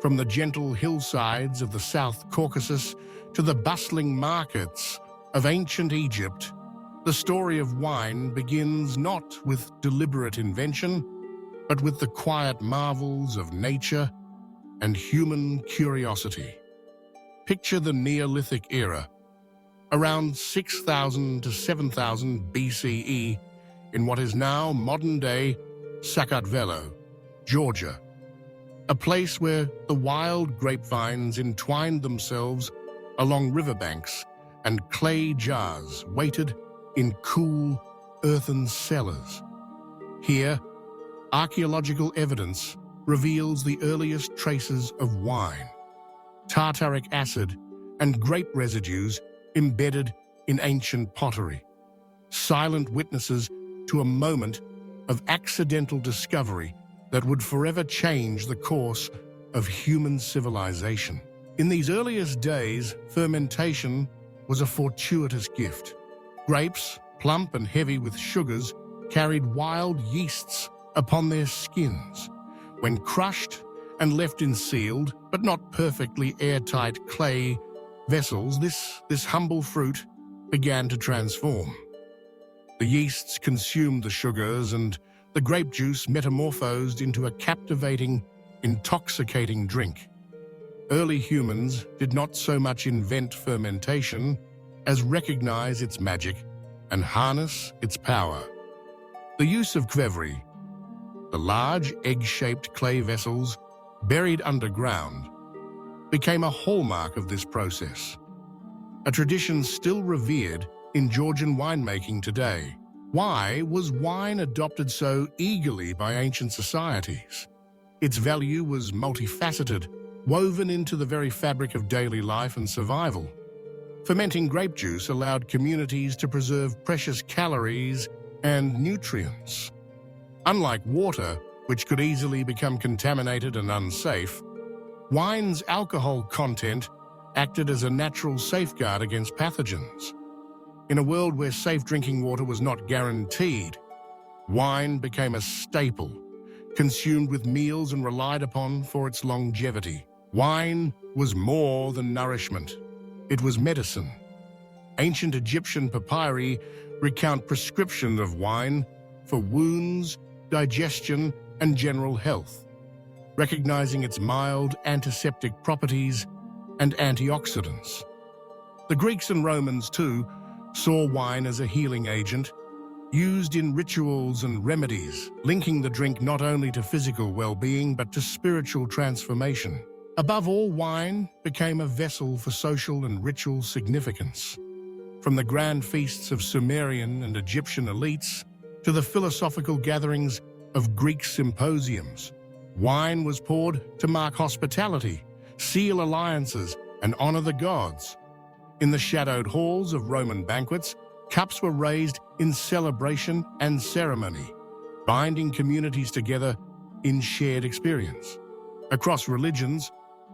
From the gentle hillsides of the South Caucasus to the bustling markets of ancient Egypt, the story of wine begins not with deliberate invention, but with the quiet marvels of nature and human curiosity. Picture the Neolithic era, around 6,000 to 7,000 BCE, in what is now modern-day Sakartvelo, Georgia, a place where the wild grapevines entwined themselves along riverbanks and clay jars waited in cool, earthen cellars. Here, archaeological evidence reveals the earliest traces of wine, tartaric acid and grape residues embedded in ancient pottery, silent witnesses to a moment of accidental discovery that would forever change the course of human civilization. In these earliest days, fermentation was a fortuitous gift. Grapes, plump and heavy with sugars, carried wild yeasts upon their skins. When crushed and left in sealed, but not perfectly airtight clay vessels, this humble fruit began to transform. The yeasts consumed the sugars, and the grape juice metamorphosed into a captivating, intoxicating drink. Early humans did not so much invent fermentation as recognize its magic and harness its power. The use of qvevri, the large egg-shaped clay vessels buried underground, became a hallmark of this process, a tradition still revered in Georgian winemaking today. Why was wine adopted so eagerly by ancient societies? Its value was multifaceted, woven into the very fabric of daily life and survival. Fermenting grape juice allowed communities to preserve precious calories and nutrients. Unlike water, which could easily become contaminated and unsafe, wine's alcohol content acted as a natural safeguard against pathogens. In a world where safe drinking water was not guaranteed, wine became a staple, consumed with meals and relied upon for its longevity. Wine was more than nourishment. It was medicine. Ancient Egyptian papyri recount prescription of wine for wounds, digestion, and general health, recognizing its mild antiseptic properties and antioxidants. The Greeks and Romans, too, saw wine as a healing agent, used in rituals and remedies, linking the drink not only to physical well-being but to spiritual transformation. Above all, wine became a vessel for social and ritual significance. From the grand feasts of Sumerian and Egyptian elites to the philosophical gatherings of Greek symposiums, wine was poured to mark hospitality, seal alliances, and honor the gods. In the shadowed halls of Roman banquets, cups were raised in celebration and ceremony, binding communities together in shared experience. Across religions,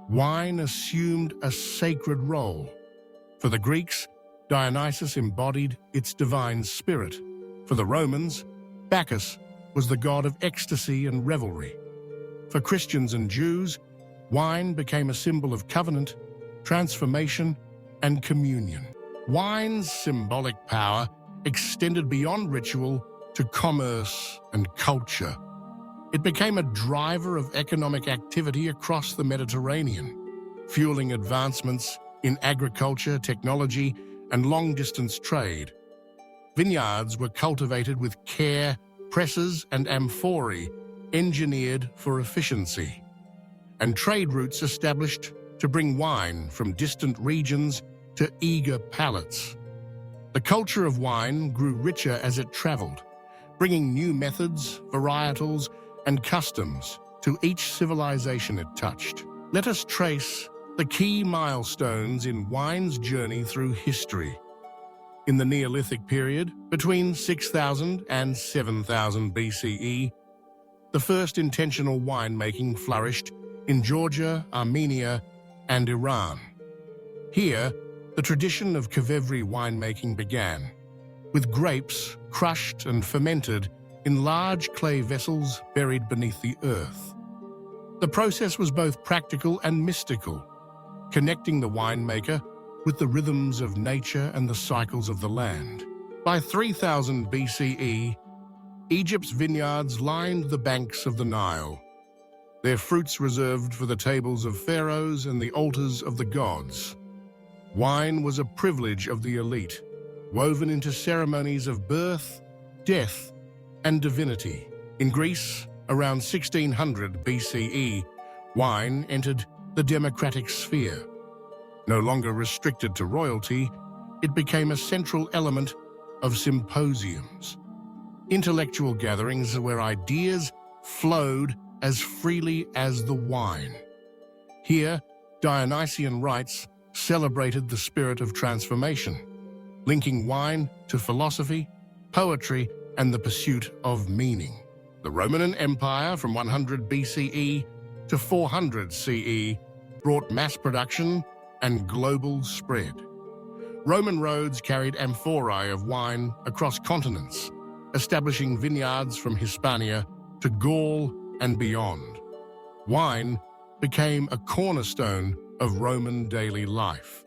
wine assumed a sacred role. For the Greeks, Dionysus embodied its divine spirit. For the Romans, Bacchus was the god of ecstasy and revelry. For Christians and Jews, wine became a symbol of covenant, transformation, and communion. Wine's symbolic power extended beyond ritual to commerce and culture. It became a driver of economic activity across the Mediterranean, fueling advancements in agriculture, technology, and long-distance trade. Vineyards were cultivated with care, presses and amphorae engineered for efficiency, and trade routes established to bring wine from distant regions to eager palates. The culture of wine grew richer as it traveled, bringing new methods, varietals, and customs to each civilization it touched. Let us trace the key milestones in wine's journey through history. In the Neolithic period, between 6,000 and 7,000 BCE, the first intentional winemaking flourished in Georgia, Armenia, and Iran. Here, the tradition of qvevri winemaking began, with grapes crushed and fermented in large clay vessels buried beneath the earth. The process was both practical and mystical, connecting the winemaker with the rhythms of nature and the cycles of the land. By 3000 BCE, Egypt's vineyards lined the banks of the Nile, their fruits reserved for the tables of pharaohs and the altars of the gods. Wine was a privilege of the elite, woven into ceremonies of birth, death, and divinity. In Greece, around 1600 BCE, wine entered the democratic sphere. No longer restricted to royalty, it became a central element of symposiums, intellectual gatherings where ideas flowed as freely as the wine. Here, Dionysian rites celebrated the spirit of transformation, linking wine to philosophy, poetry, and the pursuit of meaning. The Roman Empire from 100 BCE to 400 CE brought mass production and global spread. Roman roads carried amphorae of wine across continents, establishing vineyards from Hispania to Gaul and beyond. Wine became a cornerstone of Roman daily life,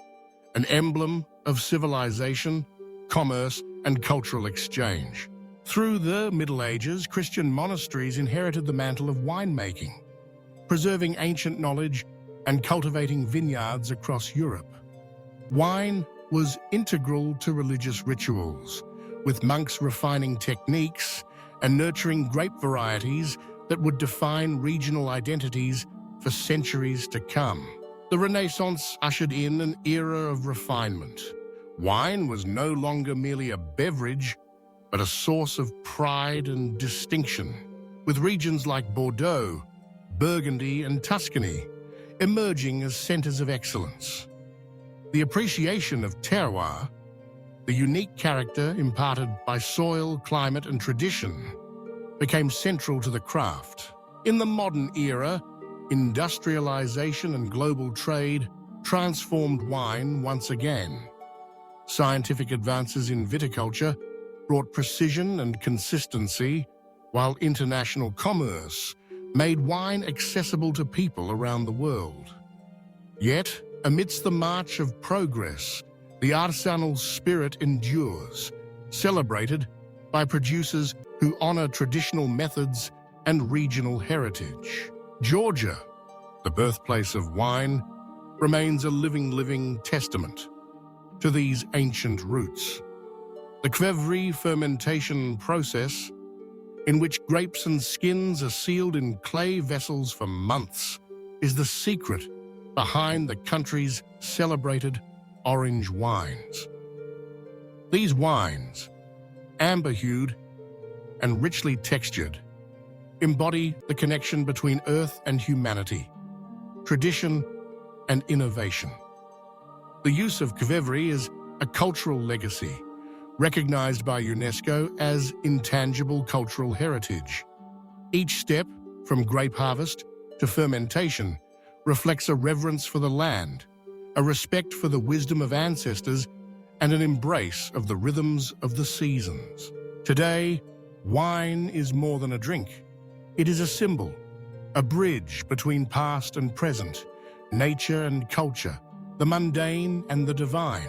an emblem of civilization, commerce, and cultural exchange. Through the Middle Ages, Christian monasteries inherited the mantle of winemaking, preserving ancient knowledge and cultivating vineyards across Europe. Wine was integral to religious rituals, with monks refining techniques and nurturing grape varieties that would define regional identities for centuries to come. The Renaissance ushered in an era of refinement. Wine was no longer merely a beverage, but a source of pride and distinction, with regions like Bordeaux, Burgundy, and Tuscany emerging as centers of excellence. The appreciation of terroir, the unique character imparted by soil, climate, and tradition, became central to the craft. In the modern era, industrialization and global trade transformed wine once again. Scientific advances in viticulture brought precision and consistency, while international commerce made wine accessible to people around the world. Yet, amidst the march of progress, the artisanal spirit endures, celebrated by producers who honor traditional methods and regional heritage. Georgia, the birthplace of wine, remains a living testament to these ancient roots. The Qvevri fermentation process, in which grapes and skins are sealed in clay vessels for months, is the secret behind the country's celebrated orange wines. These wines, amber-hued and richly textured, embody the connection between earth and humanity, tradition and innovation. The use of Qvevri is a cultural legacy, recognized by UNESCO as intangible cultural heritage. Each step, from grape harvest to fermentation, reflects a reverence for the land, a respect for the wisdom of ancestors, and an embrace of the rhythms of the seasons. Today, wine is more than a drink. It is a symbol, a bridge between past and present, nature and culture, the mundane and the divine.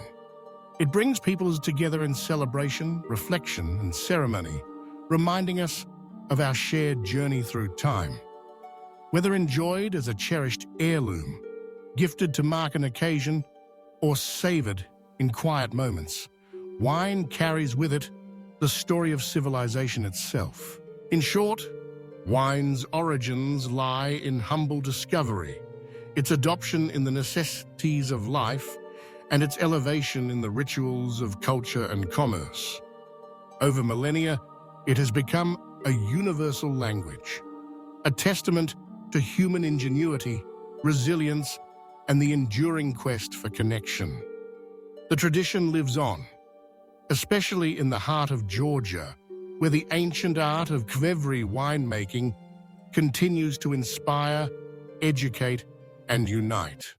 It brings peoples together in celebration, reflection, and ceremony, reminding us of our shared journey through time. Whether enjoyed as a cherished heirloom, gifted to mark an occasion, or savored in quiet moments, wine carries with it the story of civilization itself. In short, wine's origins lie in humble discovery, its adoption in the necessities of life, and its elevation in the rituals of culture and commerce. Over millennia, it has become a universal language, a testament to human ingenuity, resilience, and the enduring quest for connection. The tradition lives on, especially in the heart of Georgia, where the ancient art of Qvevri winemaking continues to inspire, educate, and unite.